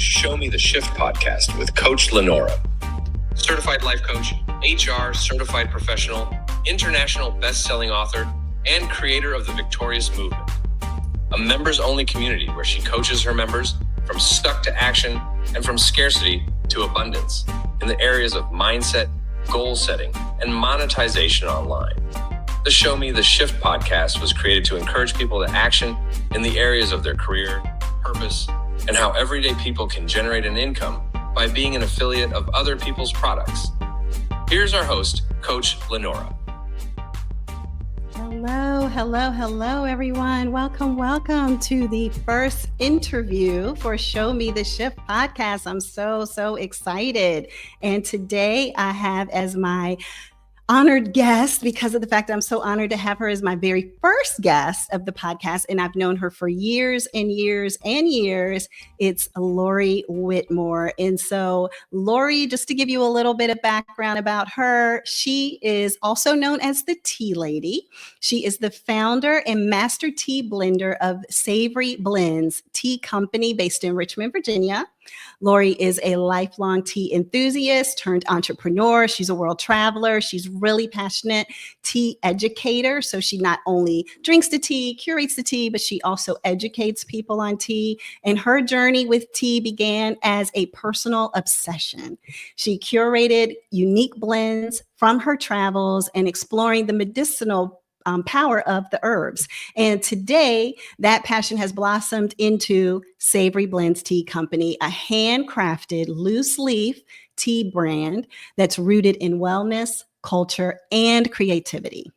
Show Me the Shift podcast with Coach Lenora. Certified life coach, HR certified professional, international best-selling author, and creator of the Victorious Movement. A members-only community where she coaches her members from stuck to action and from scarcity to abundance in the areas of mindset, goal setting, and monetization online. The Show Me the Shift podcast was created to encourage people to action in the areas of their career, purpose, and how everyday people can generate an income by being an affiliate of other people's products. Here's our host, Coach Lenora. Hello, everyone. Welcome to the first interview for Show Me the Shift podcast. I'm so excited. And today I have as my honored guest, because of the fact that I'm so honored to have her as my very first guest of the podcast, and I've known her for years and years and years. It's Lori Whitmore. And so Lori, just to give you a little bit of background about her, she is also known as the Tea Lady. She is the founder and master tea blender of Savory Blends Tea Company based in Richmond, Virginia. Lori is a lifelong tea enthusiast turned entrepreneur. She's a world traveler. She's really passionate tea educator. So she not only drinks the tea, curates the tea, but she also educates people on tea. And her journey with tea began as a personal obsession. She curated unique blends from her travels and exploring the medicinal power of the herbs. And today, that passion has blossomed into Savory Blends Tea Company, a handcrafted loose leaf tea brand that's rooted in wellness, culture, and creativity.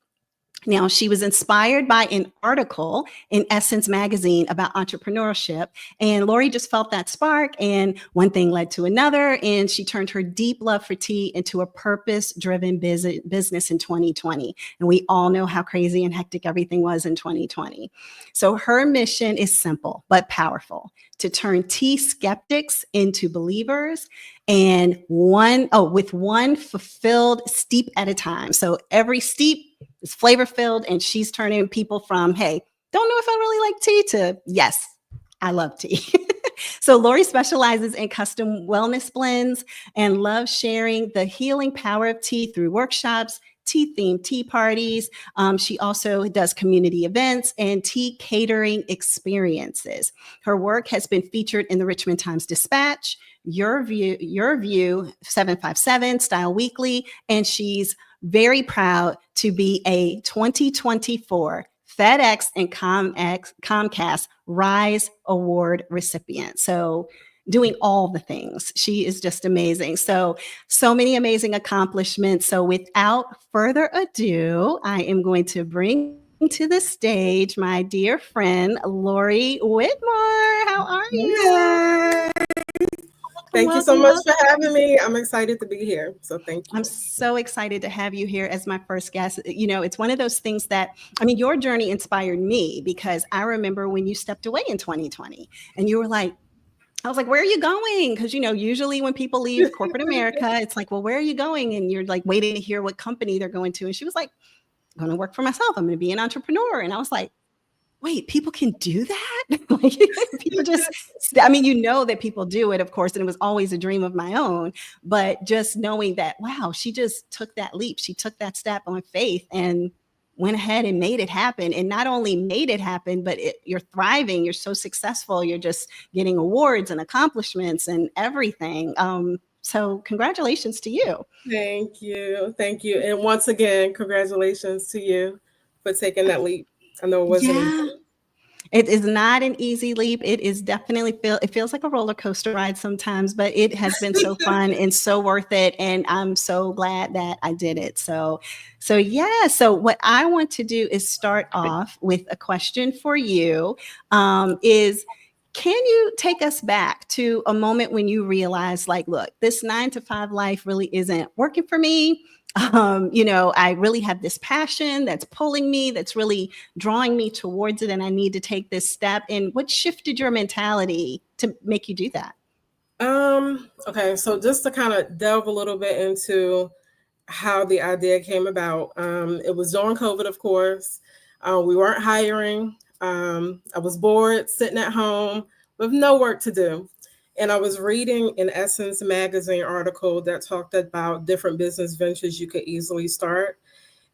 Now, she was inspired by an article in Essence magazine about entrepreneurship, and Lori just felt that spark, and one thing led to another, and she turned her deep love for tea into a purpose-driven business in 2020. And we all know how crazy and hectic everything was in 2020. So her mission is simple but powerful: to turn tea skeptics into believers, and with one fulfilled steep at a time. So every steep is flavor filled, and she's turning people from, hey, don't know if I really like tea, to, yes, I love tea. So Lori specializes in custom wellness blends and loves sharing the healing power of tea through workshops, tea-themed tea parties. She also does community events and tea catering experiences. Her work has been featured in the Richmond Times-Dispatch, Your View 757, Style Weekly, and she's very proud to be a 2024 FedEx and Comcast Rise Award recipient. So doing all the things. She is just amazing. So many amazing accomplishments. So without further ado, I am going to bring to the stage my dear friend, Lori Whitmore. How are you? Yay. Thank you so much for having me. I'm excited to be here. So thank you. I'm so excited to have you here as my first guest. You know, it's one of those things that, I mean, your journey inspired me, because I remember when you stepped away in 2020 and you were like, I was like, where are you going? Because, you know, usually when people leave corporate America, it's like, well, where are you going? And you're like waiting to hear what company they're going to. And she was like, I'm going to work for myself. I'm going to be an entrepreneur. And I was like, wait, people can do that? Like, people just, I mean, you know that people do it, of course, and it was always a dream of my own, but just knowing that, wow, she just took that leap. She took that step on faith and went ahead and made it happen. And not only made it happen, but you're thriving. You're so successful. You're just getting awards and accomplishments and everything. So congratulations to you. Thank you. Thank you. And once again, congratulations to you for taking that leap. I know it wasn't easy. It is not an easy leap. It is definitely it feels like a roller coaster ride sometimes, but it has been so fun and so worth it. And I'm so glad that I did it. So yeah. So what I want to do is start off with a question for you. Is, can you take us back to a moment when you realized, like, look, this 9-to-5 life really isn't working for me? You know, I really have this passion that's pulling me, that's really drawing me towards it, and I need to take this step. And what shifted your mentality to make you do that? Okay, so just to kind of delve a little bit into how the idea came about. It was during COVID, of course. We weren't hiring. I was bored, sitting at home with no work to do. And I was reading an Essence magazine article that talked about different business ventures you could easily start.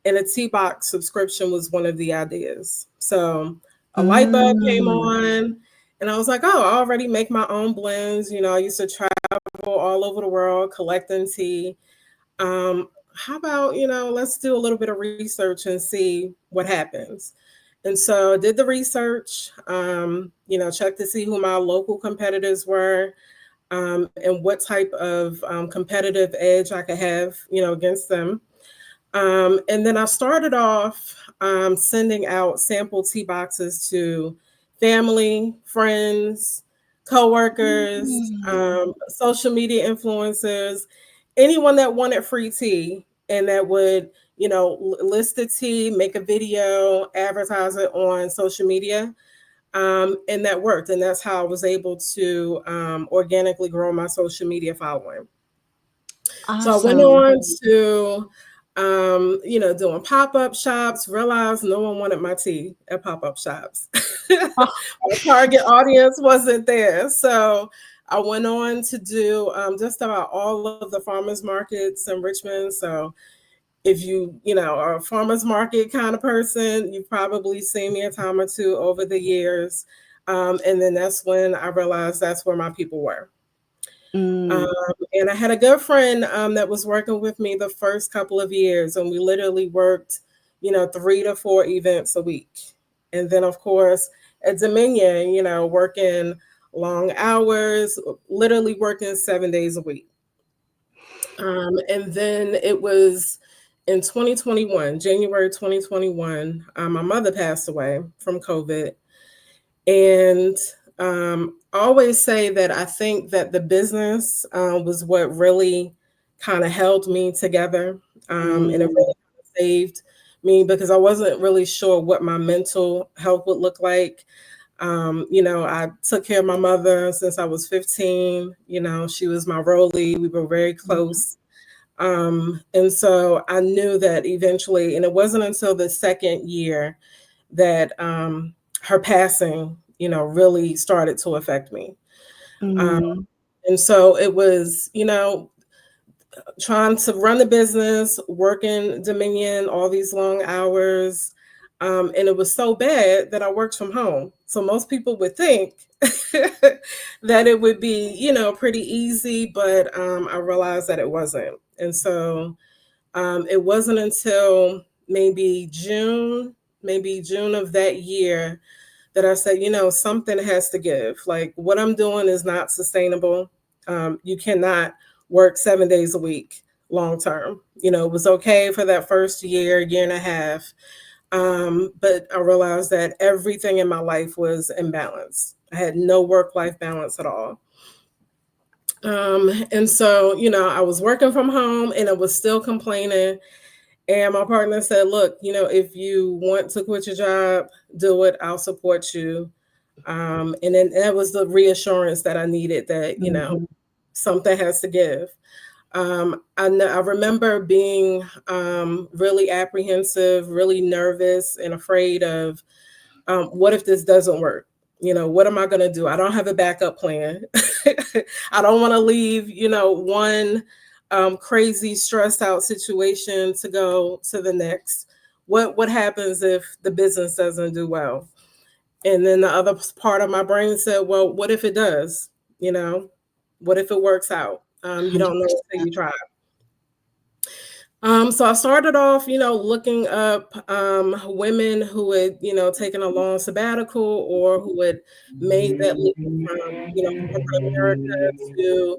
And a tea box subscription was one of the ideas. So a light bulb came Mm. on, and I was like, oh, I already make my own blends. I used to travel all over the world collecting tea. How about, let's do a little bit of research and see what happens. And so I did the research, checked to see who my local competitors were, and what type of competitive edge I could have, against them. And then I started off sending out sample tea boxes to family, friends, coworkers, Mm. social media influencers, anyone that wanted free tea and that would, list the tea, make a video, advertise it on social media. And that worked. And that's how I was able to organically grow my social media following. So I went Awesome. on to, doing pop up shops, realized no one wanted my tea at pop up shops. Oh, My target audience wasn't there. So I went on to do just about all of the farmers markets in Richmond. So if you are a farmers market kind of person, you've probably seen me a time or two over the years. And then that's when I realized that's where my people were. Um, mm. and I had a good friend that was working with me the first couple of years, and we literally worked, 3 to 4 events a week. And then, of course, at Dominion, working long hours, literally working 7 days a week. And then it was in 2021, January 2021, my mother passed away from COVID. And I always say that I think that the business was what really kind of held me together, and it Mm. really saved me because I wasn't really sure what my mental health would look like. I took care of my mother since I was 15. She was my rollie. We were very close. And so I knew that eventually, and it wasn't until the second year that her passing, really started to affect me. Um, Mm. and so it was, trying to run the business, working Dominion all these long hours. And it was so bad that I worked from home. So most people would think that it would be, pretty easy, but I realized that it wasn't. And so it wasn't until maybe June of that year that I said, something has to give. Like what I'm doing is not sustainable. You cannot work 7 days a week long term. It was okay for that first year and a half. But I realized that everything in my life was imbalanced. I had no work life balance at all. And so, I was working from home and I was still complaining. And my partner said, look, if you want to quit your job, do it. I'll support you. And then that was the reassurance that I needed that, Mhm. something has to give. I remember being really apprehensive, really nervous, and afraid of what if this doesn't work? What am I going to do? I don't have a backup plan. I don't want to leave, one crazy, stressed out situation to go to the next. What happens if the business doesn't do well? And then the other part of my brain said, well, what if it does? You know, what if it works out? You don't know until 100%. you try. So I started off, looking up women who had, taken a long sabbatical or who had made that leap from, corporate America to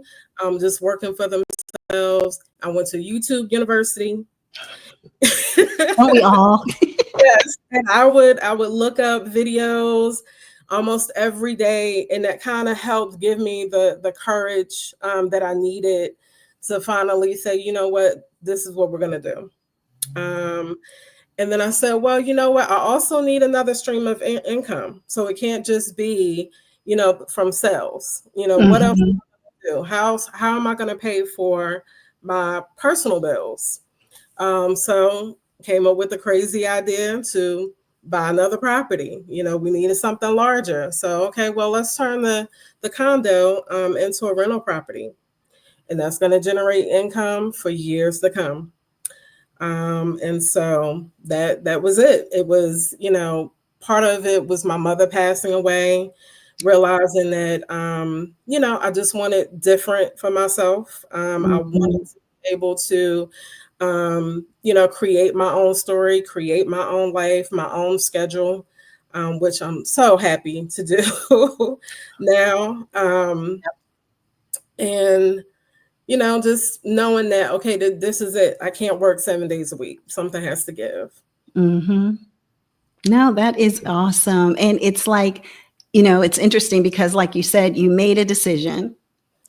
just working for themselves. I went to YouTube University. Don't we all? Yes, and I would look up videos almost every day, and that kind of helped give me the courage that I needed to finally say, you know what, this is what we're gonna do. Um, and then I said, well, you know what, I also need another stream of income, so it can't just be, from sales. What else Mhm. do? How am I gonna pay for my personal bills? So came up with a crazy idea to buy another property. We needed something larger. So, okay, well, let's turn the condo into a rental property. And that's going to generate income for years to come. And so that was it. It was, part of it was my mother passing away, realizing that, I just wanted different for myself. I Mhm. wanted to be able to, create my own story, create my own life, my own schedule, which I'm so happy to do now. And just knowing that, okay, this is it. I can't work 7 days a week. Something has to give. Mhm. No, that is awesome. And it's like, it's interesting because like you said, you made a decision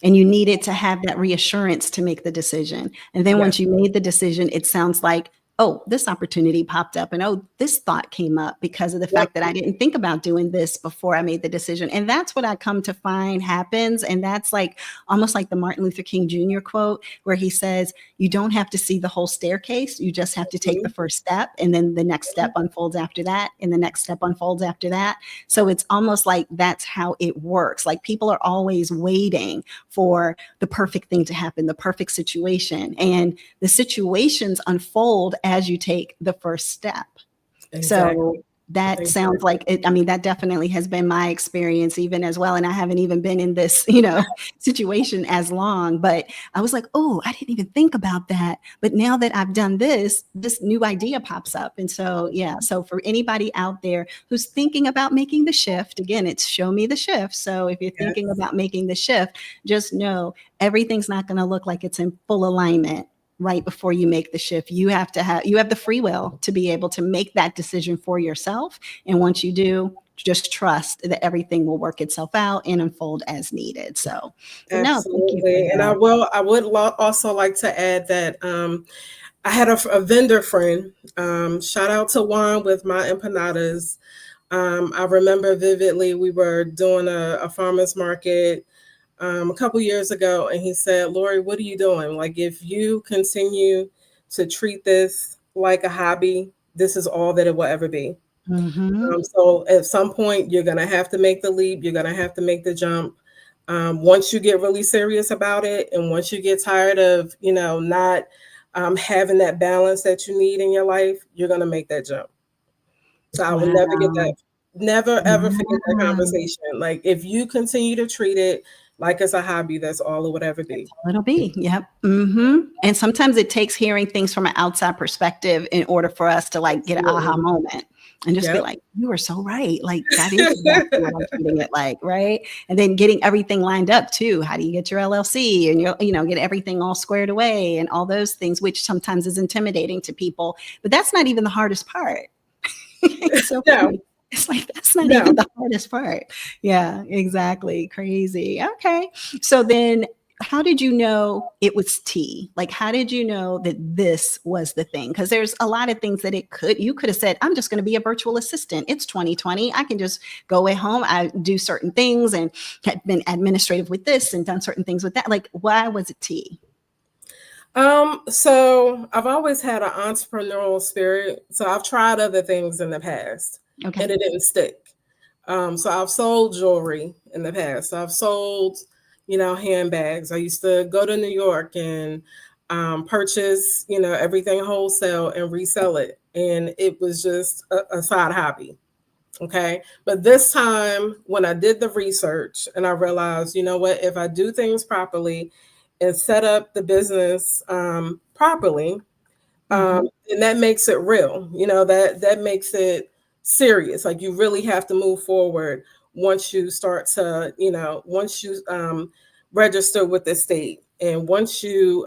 and you needed to have that reassurance to make the decision. And then Yes. once you made the decision, it sounds like, oh, this opportunity popped up and oh, this thought came up because of the Yep. fact that I didn't think about doing this before I made the decision. And that's what I come to find happens. And that's like almost like the Martin Luther King Jr. quote, where he says, you don't have to see the whole staircase. You just have to take the Mhm. first step. And then the next step unfolds after that. And the next step unfolds after that. So it's almost like that's how it works. Like people are always waiting for the perfect thing to happen, the perfect situation. And the situations unfold as you take the first step. So Exactly. that sounds Exactly. like it. I mean, that definitely has been my experience even as well. And I haven't even been in this, situation as long, but I was like, oh, I didn't even think about that. But now that I've done this new idea pops up. And so, yeah. So for anybody out there who's thinking about making the shift, again, it's show me the shift. So if you're thinking Yes. about making the shift, just know everything's not going to look like it's in full alignment right before you make the shift. You have the free will to be able to make that decision for yourself. And once you do, just trust that everything will work itself out and unfold as needed. So, but no, thank you for Absolutely. And that. I would also like to add that I had a vendor friend. Shout out to Juan with my empanadas. I remember vividly we were doing a farmer's market a couple years ago, and he said, Lori, what are you doing? Like, if you continue to treat this like a hobby, this is all that it will ever be. Mm-hmm. So at some point, you're going to have to make the leap. You're going to have to make the jump. Once you get really serious about it, and once you get tired of, not having that balance that you need in your life, you're going to make that jump. So I will never get Wow. that, never ever forget that Yeah. conversation. Like, if you continue to treat it like it's a hobby, that's all it would ever be. It'll be. Yep. And sometimes it takes hearing things from an outside perspective in order for us to like get an aha Absolutely. moment and just be Yep. like, you are so right. Like that is exactly what I'm treating it like, right? And then getting everything lined up too. How do you get your LLC and get everything all squared away and all those things, which sometimes is intimidating to people. But that's not even the hardest part. It's so No, funny. It's like that's not even no. the hardest part. Yeah, exactly. Crazy. Okay. So then how did you know it was tea? Like how did you know that this was the thing? Because there's a lot of things that you could have said, I'm just going to be a virtual assistant. It's 2020. I can just go at home. I do certain things and had been administrative with this and done certain things with that. Like, why was it tea? So I've always had an entrepreneurial spirit. So I've tried other things in the past and Okay. it didn't stick. So I've sold jewelry in the past. I've sold, handbags. I used to go to New York and purchase, everything wholesale and resell it. And it was just a side hobby. Okay. But this time, when I did the research and I realized, you know what, if I do things properly and set up the business properly, Mm-hmm. and that makes it real. That makes it serious. Like, you really have to move forward once you start to, once you register with the state, and once you,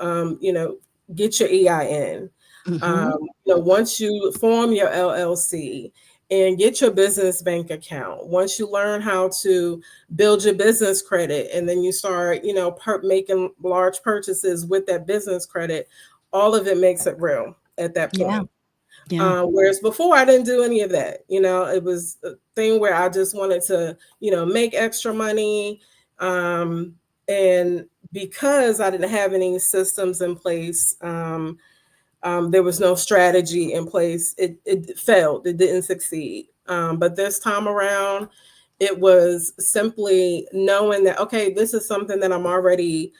get your EIN, Mm-hmm. once you form your LLC and get your business bank account, once you learn how to build your business credit, and then you start, making large purchases with that business credit, all of it makes it real at that Yeah. point. Yeah. Whereas before, I didn't do any of that. It was a thing where I just wanted to, make extra money. And because I didn't have any systems in place, There was no strategy in place. It failed. It didn't succeed. But this time around, it was simply knowing that, okay, this is something that I'm already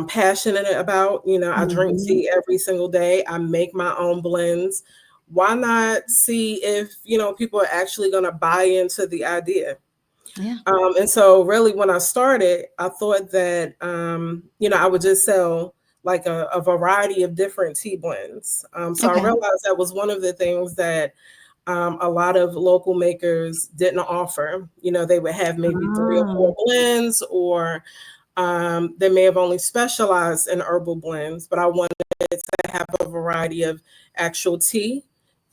passionate about. I drink Mhm. tea every single day. I make my own blends. Why not see if, people are actually going to buy into the idea? Yeah. And so really when I started, I thought that, I would just sell like a variety of different tea blends. So I Okay. realized that was one of the things that a lot of local makers didn't offer. They would have maybe three or four Oh. blends, or they may have only specialized in herbal blends, but I wanted to have a variety of actual tea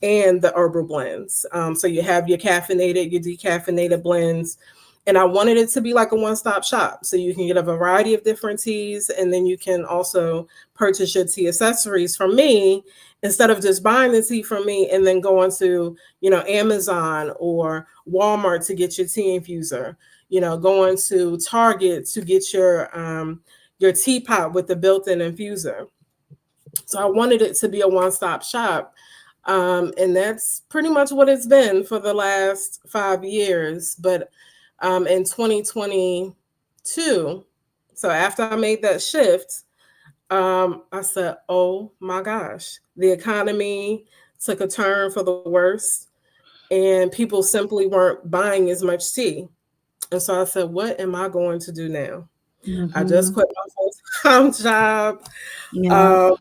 and the herbal blends. So you have your caffeinated, your decaffeinated blends. And I wanted it to be like a one-stop shop. So you can get a variety of different teas, and then you can also purchase your tea accessories from me instead of just buying the tea from me and then going to, Amazon or Walmart to get your tea infuser, going to Target to get your teapot with the built-in infuser. So I wanted it to be a one-stop shop. And that's pretty much what it's been for the last 5 years. But in 2022, so after I made that shift, I said, oh my gosh, the economy took a turn for the worse, and people simply weren't buying as much tea. And so I said, what am I going to do now? I just Mhm. quit my full-time job. Yeah. Um,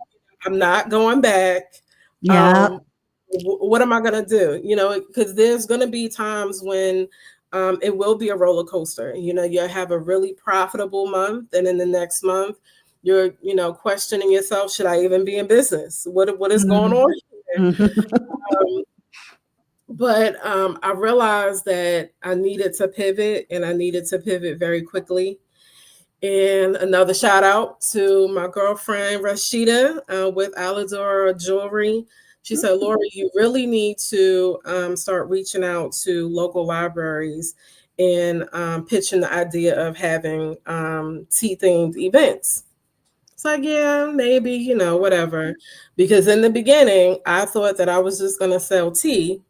I'm not going back. Yeah. Um, what am I going to do? Because there's going to be times when it will be a roller coaster. You'll have a really profitable month, and in the next month, you're, questioning yourself, should I even be in business? What is going Mhm. on here? Mhm. Um, but I realized that I needed to pivot, and I needed to pivot very quickly. And another shout out to my girlfriend Rashida with Aladora Jewelry. She said, Laura, you really need to start reaching out to local libraries and pitching the idea of having tea themed events. It's like, yeah, maybe, whatever. Because in the beginning, I thought that I was just going to sell tea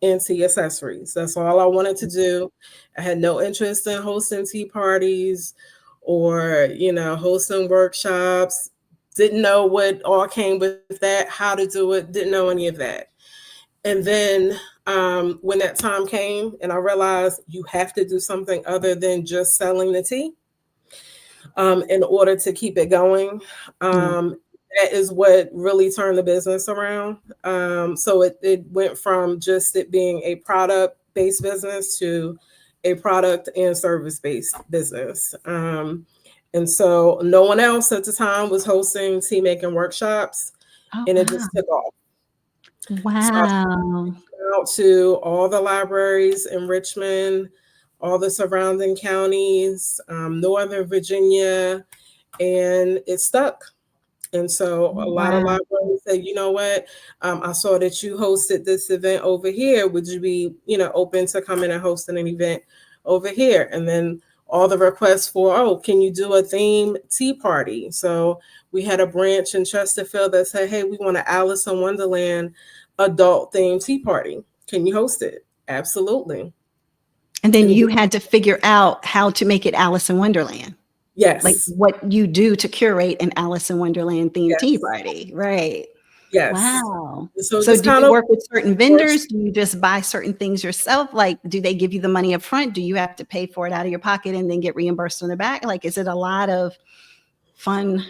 and tea accessories. That's all I wanted to do. I had no interest in hosting tea parties or, hosting workshops. Didn't know what all came with that, how to do it, didn't know any of that. And then when that time came and I realized you have to do something other than just selling the tea in order to keep it going. Yeah. That is what really turned the business around. So it went from just it being a product based business to a product and service based business. And so no one else at the time was hosting tea making workshops, Oh, and it wow. just took off. So I Wow. sent out to all the libraries in Richmond, all the surrounding counties, Northern Virginia, and it stuck. And so a lot of Wow. libraries said, you know what, I saw that you hosted this event over here. Would you be, open to coming and hosting an event over here? And then all the requests for, oh, can you do a theme tea party? So we had a branch in Chesterfield that said, hey, we want an Alice in Wonderland adult themed tea party. Can you host it? Absolutely. And then And you had to figure out how to make it Alice in Wonderland. Like yes, what you do to curate an Alice in Wonderland themed tea yes, party. Right. yes. Wow. So So just do kind you of work with certain works. vendors? Do you just buy certain things yourself? Like, do they give you the money up front? Do you have to pay for it out of your pocket and then get reimbursed in the back? Like, is it a lot of fun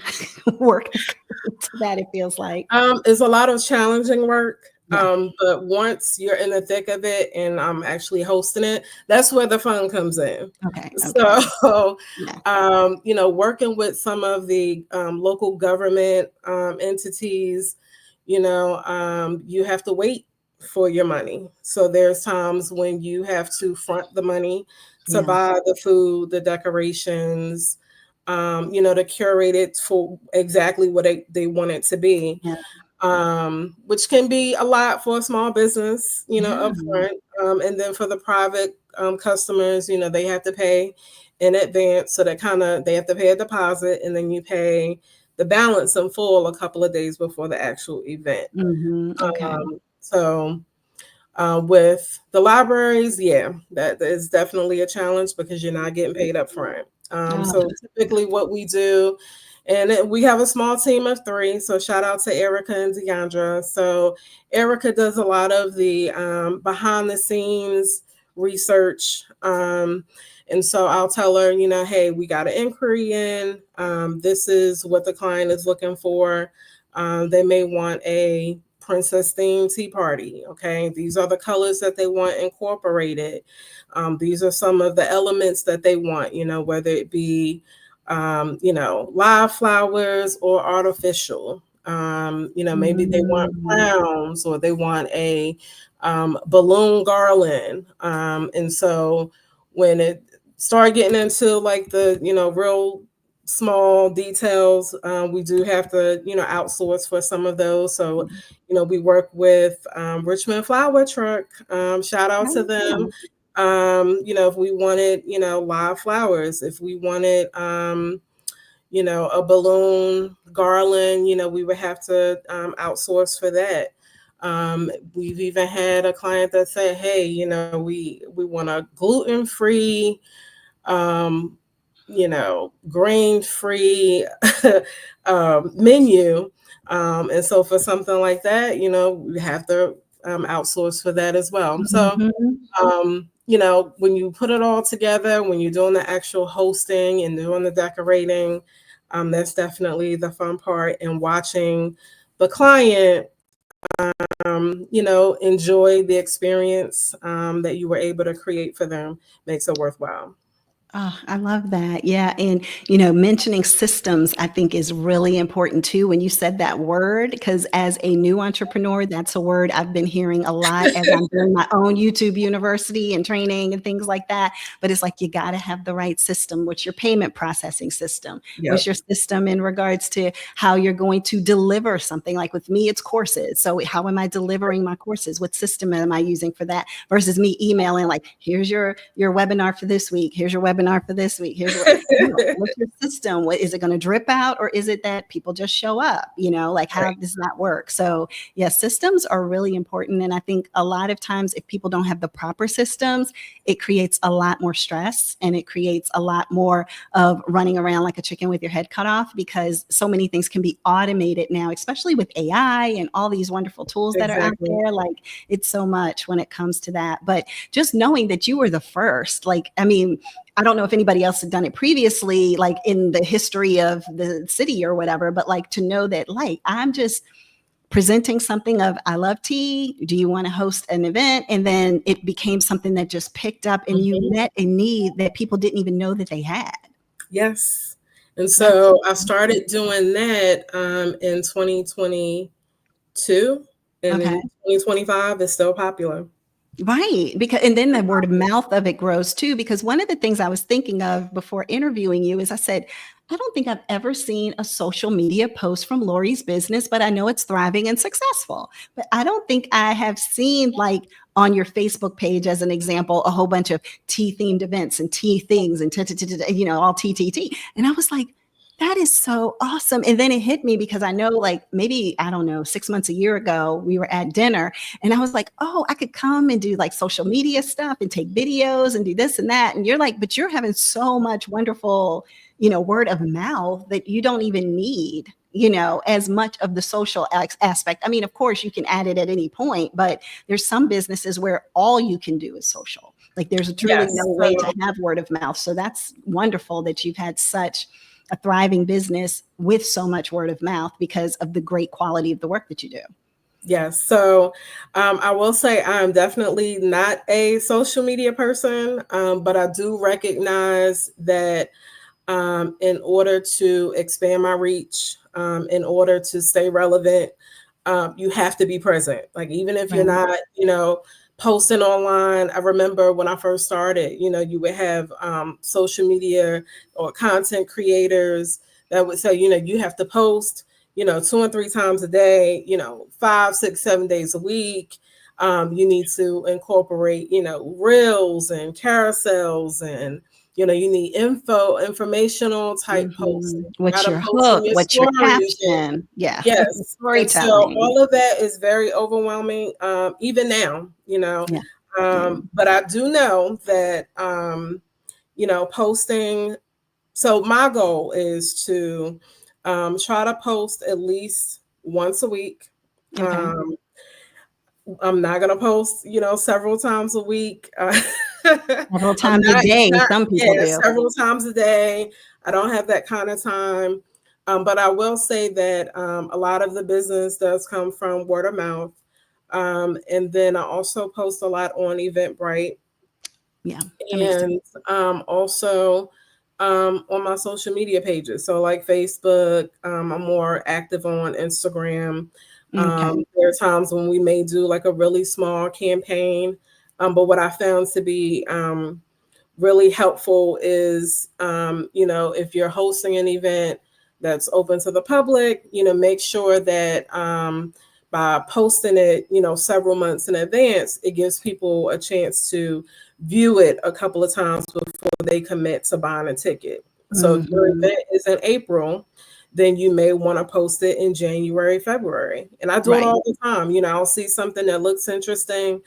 work that goes into that, it feels like? It's a lot of challenging work. Yeah. But once you're in the thick of it and I'm actually hosting it, that's where the fun comes in. Okay. Okay. So, Yeah. working with some of the local government entities, you have to wait for your money. So there's times when you have to front the money to Yeah. buy the food, the decorations, to curate it for exactly what they want it to be, Yeah. which can be a lot for a small business, Yeah. up front. And then for the private customers, they have to pay in advance. So that they have to pay a deposit, and then you pay the balance in full a couple of days before the actual event. Okay. So with the libraries, yeah, that is definitely a challenge because you're not getting paid up front. Oh, So typically what we do, and we have a small team of 3. So shout out to Erica and Deandra. So Erica does a lot of the behind the scenes research. And so I'll tell her, hey, we got an inquiry in. This is what the client is looking for. They may want a princess themed tea party. Okay, these are the colors that they want incorporated. These are some of the elements that they want, whether it be live flowers or artificial. Maybe they want crowns or they want a balloon garland. And so when it started getting into like the real small details, we do have to outsource for some of those. So we work with Richmond Flower Truck. Shout out to them. If we wanted live flowers, if we wanted a balloon garland, we would have to outsource for that. We've even had a client that said, hey, we want a gluten-free, grain-free menu. And so for something like that, we have to outsource for that as well. So, when you put it all together, when you're doing the actual hosting and doing the decorating, that's definitely the fun part. And watching the client, enjoy the experience that you were able to create for them makes it worthwhile. Oh, I love that. Yeah. And, mentioning systems, I think is really important too. When you said that word, because as a new entrepreneur, that's a word I've been hearing a lot as I'm doing my own YouTube university and training and things like that. But it's like, you got to have the right system. What's your payment processing system? Yep. What's your system in regards to how you're going to deliver something? Like with me, it's courses. So how am I delivering my courses? What system am I using for that versus me emailing like, here's your webinar for this week. Here's your webinar for this week. Here's what's your system? What is it going to drip out, or is it that people just show up? Like how does that work? So yeah, systems are really important. And I think a lot of times if people don't have the proper systems, it creates a lot more stress and it creates a lot more of running around like a chicken with your head cut off, because so many things can be automated now, especially with AI and all these wonderful tools that are out there. Like it's so much when it comes to that. But just knowing that you were the first, I don't know if anybody else had done it previously, like in the history of the city or whatever, but like to know that like, I'm just presenting something of, I love tea. Do you want to host an event? And then it became something that just picked up and you met a need that people didn't even know that they had. Yes. And so I started doing that in 2022 and in 2025 it's still popular. Right. And then the word of mouth of it grows too, because one of the things I was thinking of before interviewing you is I said, I don't think I've ever seen a social media post from Lori's business, but I know it's thriving and successful. But I don't think I have seen like on your Facebook page, as an example, a whole bunch of tea themed events and tea things and all tea. And I was like, that is so awesome. And then it hit me because I know like maybe, I don't know, 6 months, a year ago, we were at dinner and I was like, oh, I could come and do like social media stuff and take videos and do this and that. And you're like, but you're having so much wonderful, word of mouth that you don't even need, as much of the social aspect. I mean, of course you can add it at any point, but there's some businesses where all you can do is social. Like there's truly no way to have word of mouth. So that's wonderful that you've had such a thriving business with so much word of mouth because of the great quality of the work that you do. Yes. So I will say I'm definitely not a social media person, but I do recognize that in order to expand my reach, in order to stay relevant, you have to be present. Like even if you're not, posting online. I remember when I first started, you would have social media or content creators that would say, you have to post, 2 and 3 times a day, 5, 6, 7 days a week. You need to incorporate, reels and carousels and You need informational type posts. You What's gotta your post in hook? your What's your stories. caption? Yeah. Yes. And so Storytelling. all of that is very overwhelming, even now, Yeah. Yeah. But I do know that, posting. So my goal is to try to post at least once a week. Okay. Um, I'm not gonna post, several times a week. Several I'm times a not. It's day, not. some people Yeah, do. several times a day. I don't have that kind of time. But I will say that a lot of the business does come from word of mouth. And then I also post a lot on Eventbrite, Yeah, that makes sense. and also on my social media pages. So, like Facebook, I'm more active on Instagram. Okay. There are times when we may do like a really small campaign. But what I found to be really helpful is, if you're hosting an event that's open to the public, make sure that by posting it, several months in advance, it gives people a chance to view it a couple of times before they commit to buying a ticket. So if your Mhm. event is in April, then you may want to post it in January, February. And I do it Right. all the time. I'll see something that looks interesting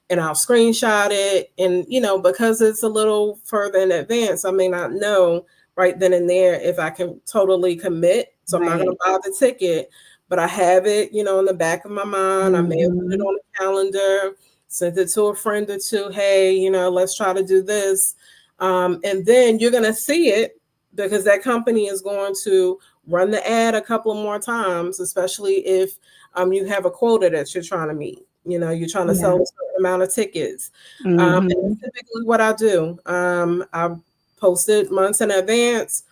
and I'll screenshot it. And, because it's a little further in advance, I may not know right then and there if I can totally commit. So I'm not going Right. to buy the ticket, but I have it, in the back of my mind. I may have put it Mhm. on the calendar, sent it to a friend or two. Hey, let's try to do this. And then you're going to see it because that company is going to run the ad a couple more times, especially if you have a quota that you're trying to meet. You're trying to Yeah. sell a certain amount of tickets. And Mhm. that's typically what I do. I post it months in advance.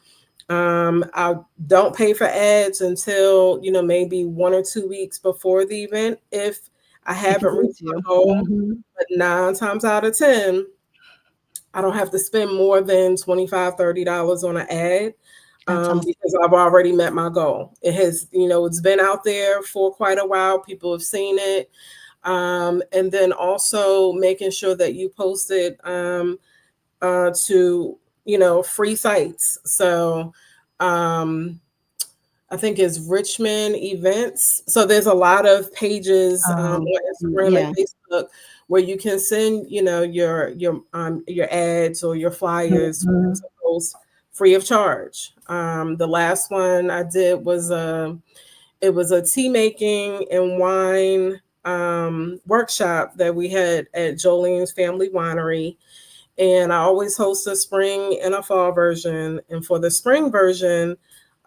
I don't pay for ads until, maybe 1 or 2 weeks before the event if I If you haven't need reached to. my goal. Mhm. But 9 times out of 10, I don't have to spend more than $25, $30 on an ad, That's awesome. because I've already met my goal. It has, it's been out there for quite a while. People have seen it. And then also making sure that you post it to, free sites. So um, I think it's Richmond Events. So there's a lot of pages on Instagram and Yeah. Facebook where you can send, your ads or your flyers Mhm. to post free of charge. The last one I did was it was a tea making and wine workshop that we had at Jolene's Family Winery. And I always host a spring and a fall version. And for the spring version,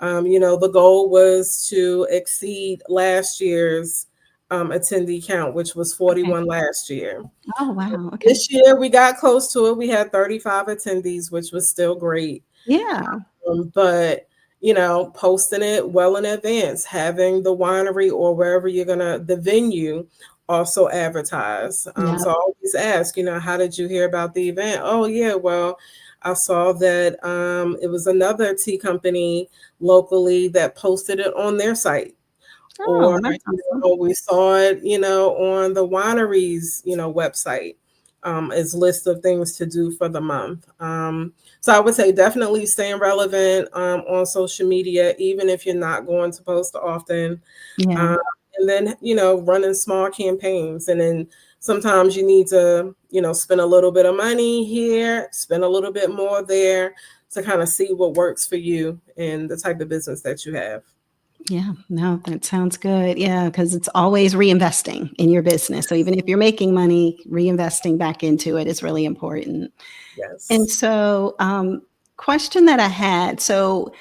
the goal was to exceed last year's attendee count, which was Okay. 41 last year. Oh, wow. Okay. This year we got close to it. We had 35 attendees, which was still great. Yeah. But posting it well in advance, having the winery or wherever you're gonna the venue also advertise. Yeah. So I always ask, how did you hear about the event? Oh yeah, well, I saw that it was another tea company locally that posted it on their site. Or, Oh, that's awesome. we saw it, on the winery's, website, as list of things to do for the month. So I would say definitely staying relevant on social media, even if you're not going to post often. Yeah. Um, and then, running small campaigns. And then sometimes you need to, spend a little bit of money here, spend a little bit more there to kind of see what works for you and the type of business that you have. Yeah, no, that sounds good. Yeah, because it's always reinvesting in your business. So even if you're making money, reinvesting back into it is really important. And Yes. so, question that I had, so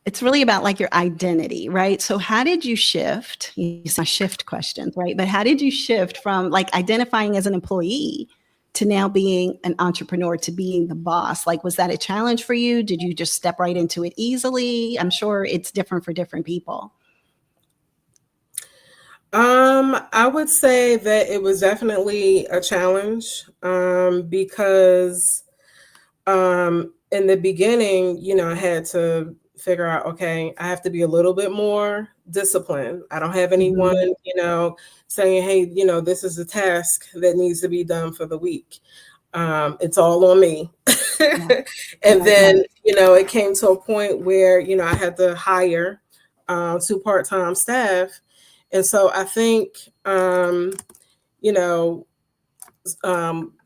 it's really about like your identity, right? So how did you shift? You saw shift questions, right? But how did you shift from like identifying as an employee to now being an entrepreneur to being the boss? Like, was that a challenge for you? Did you just step right into it easily? I'm sure it's different for different people. I would say that it was definitely a challenge, because in the beginning, I had to figure out, okay, I have to be a little bit more disciplined. I don't have anyone, Mhm. saying, hey, this is a task that needs to be done for the week. It's all on me. Yeah. And Right. then, it came to a point where, I had to hire two part-time staff. And so I think, you know,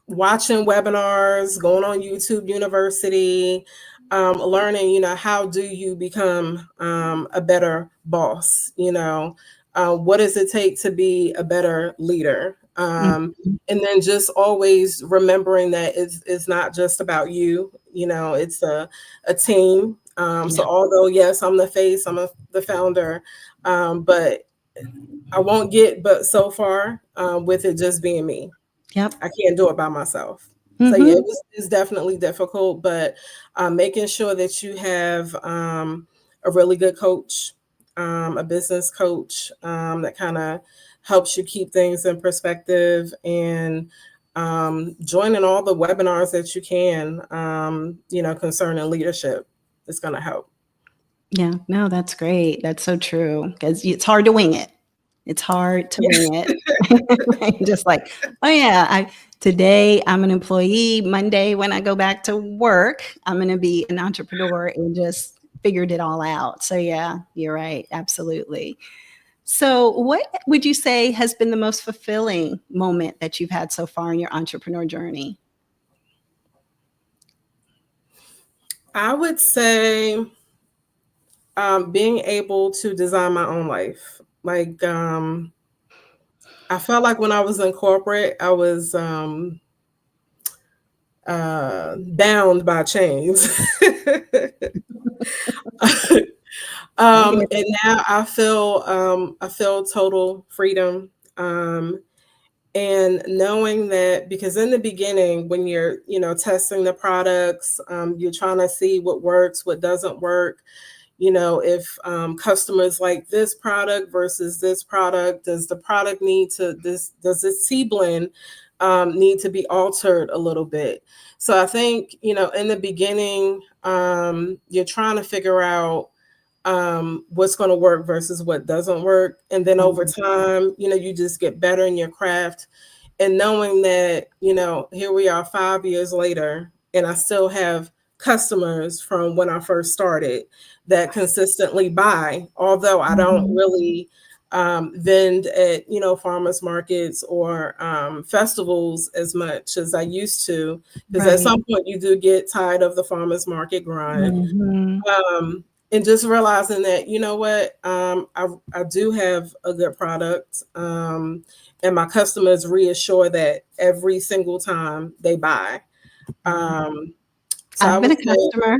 watching webinars, going on YouTube University, learning, how do you become a better boss? What does it take to be a better leader? Mhm. And then just always remembering that it's not just about you, it's a team. So Yeah. although, yes, I'm the face, the founder, but I won't get but so far with it just being me. Yep. I can't do it by myself. So yeah, Hmm. it's definitely difficult, but making sure that you have a really good coach, a business coach that kind of helps you keep things in perspective, and joining all the webinars that you can, concerning leadership is going to help. Yeah. No, that's great. That's so true because it's hard to wing it. It's hard to wing it. Right? Just like, oh yeah, today I'm an employee. Monday when I go back to work, I'm going to be an entrepreneur and just figured it all out. So yeah, you're right. Absolutely. So what would you say has been the most fulfilling moment that you've had so far in your entrepreneur journey? I would say being able to design my own life. Like, I felt like when I was in corporate, I was bound by chains. I get And it. now I feel total freedom. And knowing that, because in the beginning, when you're testing the products, you're trying to see what works, what doesn't work. If customers like this product versus this product, does the product need to does this tea blend need to be altered a little bit? So I think in the beginning, you're trying to figure out what's going to work versus what doesn't work, and then over Mhm. time, you just get better in your craft, and knowing that here we are 5 years later, and I still have customers from when I first started that consistently buy, although I don't Mhm. really vend at farmers markets or festivals as much as I used to, because at Right. some point you do get tired of the farmers market grind. Mhm. And just realizing that, what, I do have a good product, and my customers reassure that every single time they buy. Yeah. Um, so I I've been would a say, customer.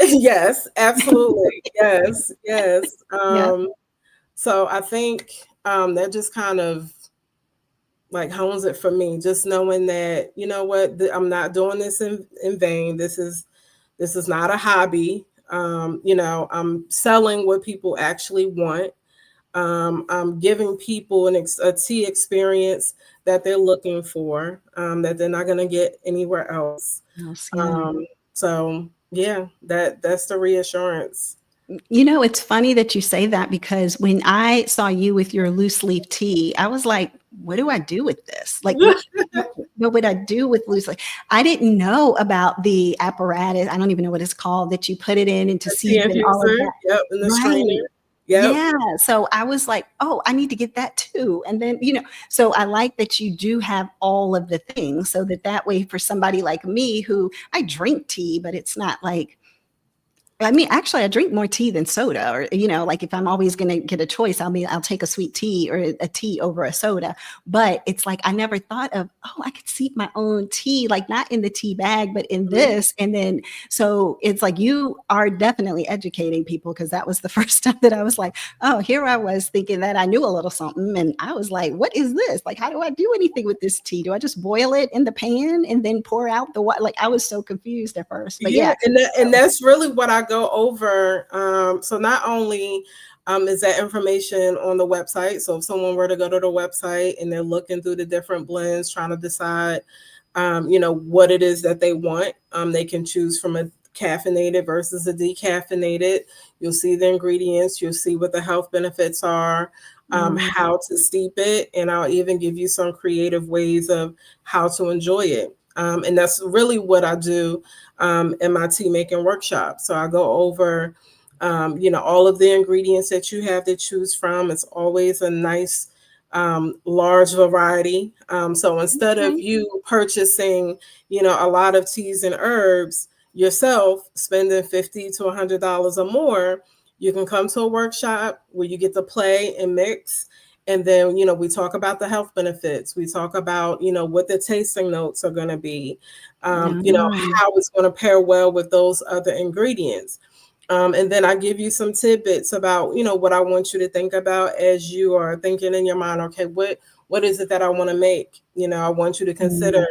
yes, absolutely. Yes, yes. Yeah. So I think that just kind of like hones it for me, just knowing that, what, I'm not doing this in vain. This is not a hobby. I'm selling what people actually want. I'm giving people a tea experience that they're looking for, that they're not going to get anywhere else. Yes, yeah. Um, so yeah, that's the reassurance. It's funny that you say that because when I saw you with your loose leaf tea, I was like, what do I do with this? Like, what would I do with loose leaf? I didn't know about the apparatus. I don't even know what it's called that you put it in and to A tea season all of infuser, that. yep, and the Right. strainer, yep. Yeah. So I was like, oh, I need to get that too. And then, so I like that you do have all of the things so that way for somebody like me who I drink tea, but it's not like, I mean, actually, I drink more tea than soda, or like if I'm always going to get a choice, I'll take a sweet tea or a tea over a soda. But it's like I never thought of, oh, I could steep my own tea, like not in the tea bag, but in Mhm. this. And then so it's like you are definitely educating people because that was the first time that I was like, oh, here I was thinking that I knew a little something, and I was like, what is this? Like, how do I do anything with this tea? Do I just boil it in the pan and then pour out the water? Like I was so confused at first, but Yeah, yeah. and that's really what I go over. So not only is that information on the website. So if someone were to go to the website and they're looking through the different blends, trying to decide, what it is that they want, they can choose from a caffeinated versus a decaffeinated. You'll see the ingredients. You'll see what the health benefits are, Mm. how to steep it, and I'll even give you some creative ways of how to enjoy it. And that's really what I do in my tea making workshop. So I go over, all of the ingredients that you have to choose from. It's always a nice, large variety. So instead of Okay. you purchasing, a lot of teas and herbs yourself, spending $50 to $100 or more, you can come to a workshop where you get to play and mix. And then, we talk about the health benefits. We talk about, what the tasting notes are going to be, Ah, how it's going to pair well with those other ingredients. And then I give you some tidbits about, what I want you to think about as you are thinking in your mind, okay, what is it that I want to make? I want you to consider,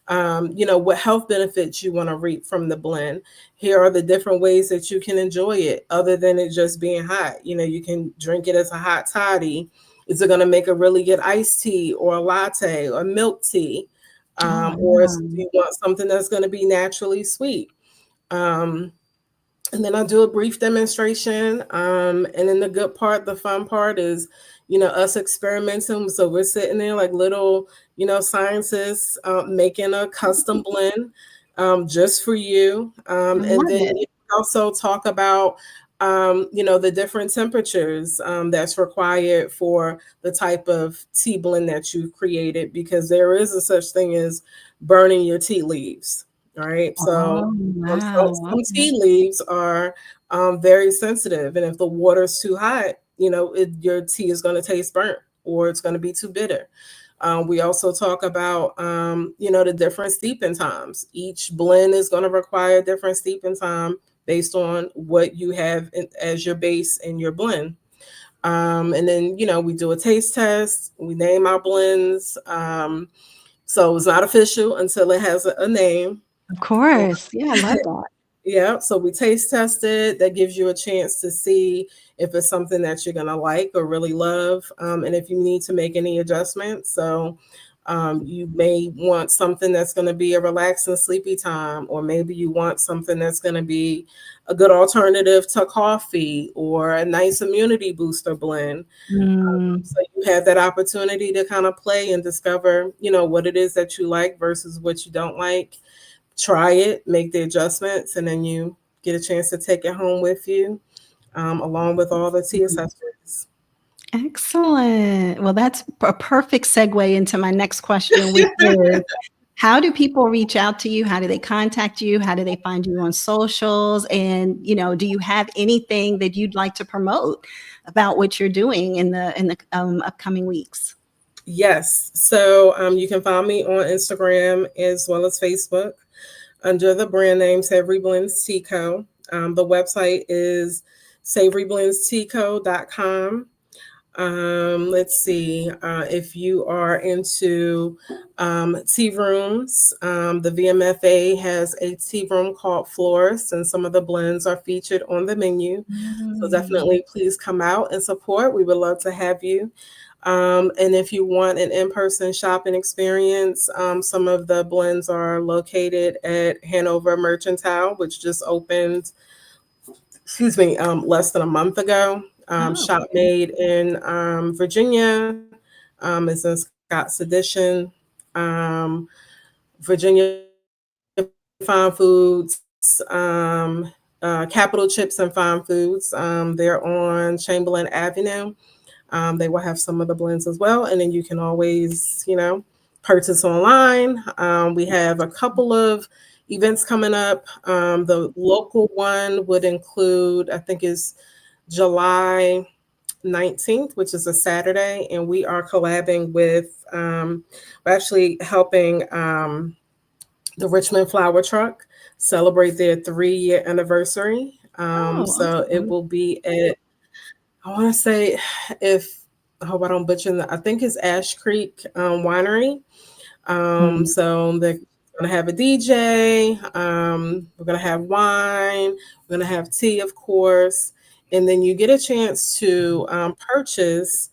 mm, what health benefits you want to reap from the blend. Here are the different ways that you can enjoy it other than it just being hot. You can drink it as a hot toddy. Is it going to make a really good iced tea or a latte or milk tea? oh, Do you want something that's going to be naturally sweet? Um, and then I do a brief demonstration. And then the good part, the fun part is, us experimenting. So we're sitting there like little, scientists making a custom blend just for you. I And love then it. you also talk about, the different temperatures that's required for the type of tea blend that you've created, because there is a such thing as burning your tea leaves. All right. So Oh, some wow. tea leaves are very sensitive, and if the water's too hot, your tea is going to taste burnt or it's going to be too bitter. We also talk about, the different steeping times. Each blend is going to require different steeping time based on what you have as your base in your blend. And then, we do a taste test. We name our blends. So it's not official until it has a name. Of course. Yeah, I love that. Yeah, so we taste test it. That gives you a chance to see if it's something that you're gonna like or really love, and if you need to make any adjustments. So, you may want something that's gonna be a relaxing, sleepy time, or maybe you want something that's gonna be a good alternative to coffee or a nice immunity booster blend. Mm, So you have that opportunity to kind of play and discover, what it is that you like versus what you don't like. Try it, make the adjustments, and then you get a chance to take it home with you, along with all the tea mm. accessories. Excellent. Well, that's a perfect segue into my next question, which is how do people reach out to you? How do they contact you? How do they find you on socials? And, do you have anything that you'd like to promote about what you're doing in the upcoming weeks? Yes. So you can find me on Instagram as well as Facebook under the brand name Savory Blends Tea Co. The website is savoryblendsteaco.com. Let's see. If you are into tea rooms, the VMFA has a tea room called Florist, and some of the blends are featured on the menu. So Mm, definitely please come out and support. We would love to have you. And if you want an in-person shopping experience, some of the blends are located at Hanover Mercantile, which just opened, excuse me, less than a month ago. oh, Shop okay. Made in Virginia is in Scott's Edition. Um, Virginia Fine Foods, Capital Chips and Fine Foods. They're on Chamberlain Avenue. They will have some of the blends as well. And then you can always, purchase online. We have a couple of events coming up. The local one would include, I think, is July 19th, which is a Saturday. And we are collabing with, we're actually helping the Richmond Flower Truck celebrate their 3-year anniversary. Oh, So it awesome. will be at, I want to say, if I hope I don't butcher that, I think it's Ash Creek Winery. Mm, So they're going to have a DJ. We're going to have wine. We're going to have tea, of course. And then you get a chance to purchase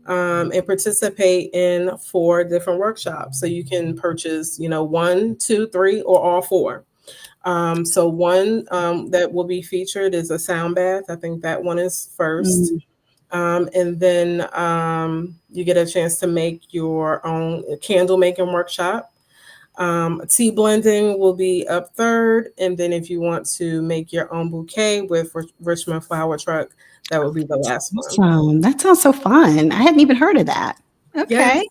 and participate in 4 different workshops. So you can purchase, 1, 2, 3, or all 4. So one that will be featured is a sound bath. I think that one is first. mm. And then you get a chance to make your own candle making workshop. Tea blending will be up third. And then if you want to make your own bouquet with Richmond Flower Truck, that would be the last one. Awesome. That sounds so fun. I hadn't even heard of that. Okay. Yes.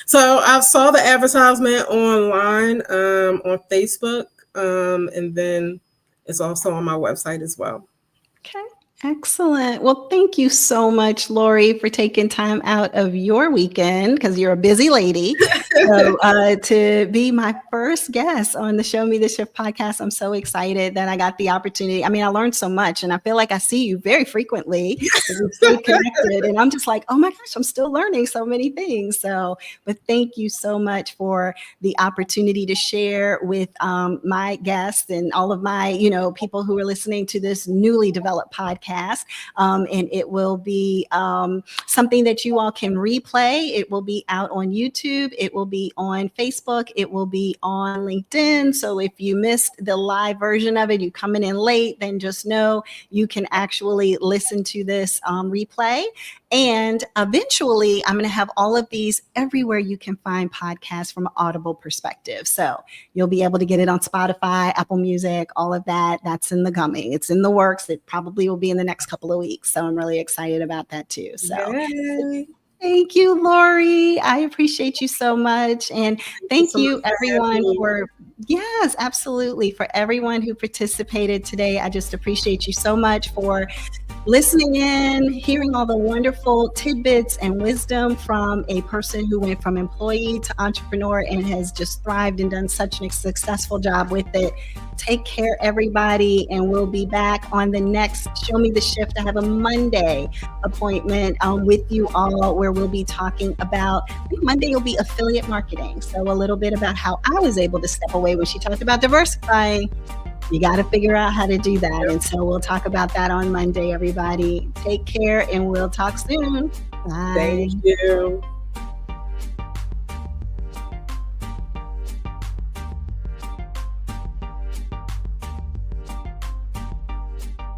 So I saw the advertisement online on Facebook, and then it's also on my website as well. Okay. Excellent. Well, thank you so much, Lori, for taking time out of your weekend because you're a busy lady. So, to be my first guest on the Show Me the Shift podcast, I'm so excited that I got the opportunity. I mean, I learned so much, and I feel like I see you very frequently. We stay connected, and I'm just like, oh my gosh, I'm still learning so many things. So, but thank you so much for the opportunity to share with my guests and all of my, people who are listening to this newly developed podcast. And it will be something that you all can replay. It will be out on YouTube. It will be on Facebook. It will be on LinkedIn. So if you missed the live version of it, you coming in late, then just know you can actually listen to this replay. And eventually, I'm going to have all of these everywhere you can find podcasts from an Audible perspective. So you'll be able to get it on Spotify, Apple Music, all of that. That's in the coming. It's in the works. It probably will be in the next couple of weeks. So I'm really excited about that too. So Yay. Thank you, Lori. I appreciate you so much. And thank you everyone for, yes, absolutely. For everyone who participated today. I just appreciate you so much for listening in, hearing all the wonderful tidbits and wisdom from a person who went from employee to entrepreneur and has just thrived and done such a successful job with it. Take care, everybody, and we'll be back on the next Show Me the Shift. I have a Monday appointment with you all where we'll be talking about, I think Monday will be affiliate marketing. So a little bit about how I was able to step away when she talked about diversifying. You got to figure out how to do that. And so we'll talk about that on Monday, everybody. Take care and we'll talk soon. Bye. Thank you.